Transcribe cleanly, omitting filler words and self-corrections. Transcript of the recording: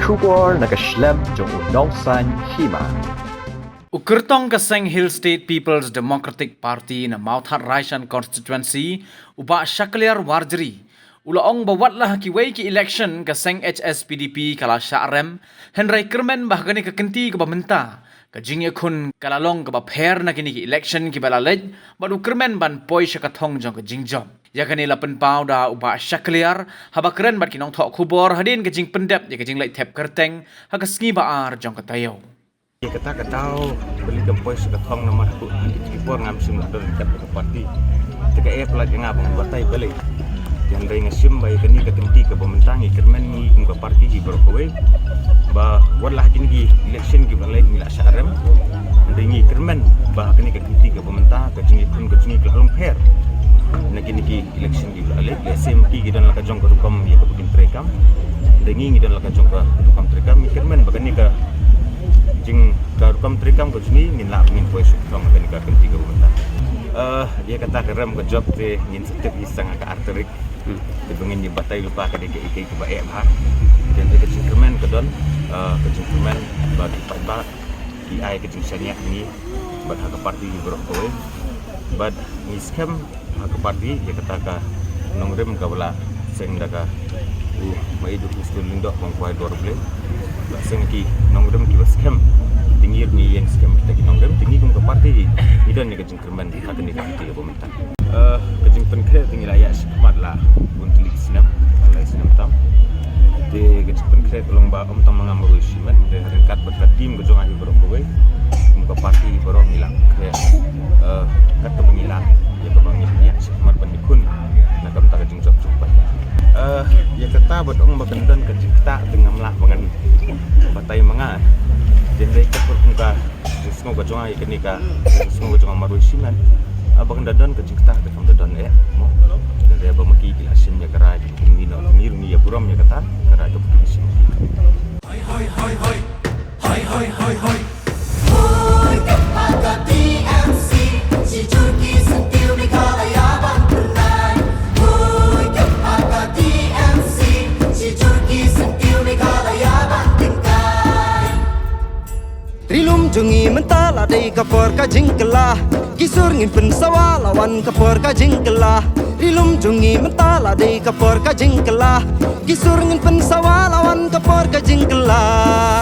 Shubor nakaslem jong unongsan hima. Ukurtong Kaseng Hill State People's Democratic Party na Mount Hat Raishan constituency uba Shakliar Warjri. Ulaong bawatlah kiway ki election Kaseng HSPDP kala Syarem Henry Kermen bahgani kekenti ke bamenta. Kajing yakun kalalong ke bapher na kini ki election ki balalej badu Kermen ban poi syakatong jong kajing jom. Ya kani lapen pau da uba Shakliar haba keren bat kinong thok khubor hadin kajing pendep ya kajing lait tep kerteng hakasngi baar jong katayo. Ia kata tahu beli kempoi sudah kong nama aku dikipur ngam sim lah dalam kat parti. Teka pelak yang ngap batai beli. Yang dari ngasim bayi kini kekenti ke pementangi kermen ni ke parti di berkowe. Bah walah kini di election ki balai milak syarem. Ndengi kermen bah kini kekenti ke pementang ke jengi pun ke jengi ke halong fair. Nak kini ki election ki balai le SMP ki dan laka jong ke rukam ya ke bikin trekam. Ndengi ni dan laka jong ke rukam trekam kermen bagani ke jing karukam trikam ko jni ngin la ngin pois kong kan ka kenti ka bumenta dia kata keram ko job te ngin setep isang ka arterik te bengin di batai lupa ka de ke ba ha dan ke jingkermen ke don ke jingkermen ba di pa di ai ke jing sanya ni ba ha ka parti bro ko ba ni scam ha ka parti dia kata ka nongrem ka bala seng daga mai du kustul lindok mong kwai dor ble ba seng ki nongrem ki scam tingir ni yang scam kita ki nongrem tinggi kum ke parti idan ni ke jingkermen akan ni kanti ke pemerintah ke jingpen kre tinggi layak sekemat lah untuk sinam alai sinam tam de ke jingpen kre tolong ba om tam mangam rusimet de ringkat berkat tim ke jong ahi bro kowe kum ke parti bro milang kre kata pengilang ya ke bang ya sekemat pendikun nak kam tak jing job cupai ya kata bodong bakendan ke jingta dengan lah bangan batai manga dan dari kepermuka semua kacung air kenika semua kacung amaru siman abang dadan ke jingta ke kam dadan mo dari abang maki kilasin ya kerai mino ngir ni ya buram ya kata kerai ke kilasin hai hai hai hai hai hai hai hai oi kepada TMC si Turki sentil di kalayaban pernah oi kepada TMC si Turki sentil di kalayaban tingkai Rilum jungi mentala dei kapor ka jingkelah Kisur ngin pensawa lawan kapor ka jingkelah Rilum jungi mentala dei kapor ka jingkelah Kisur ngin pensawa lawan kapor ka jingkelah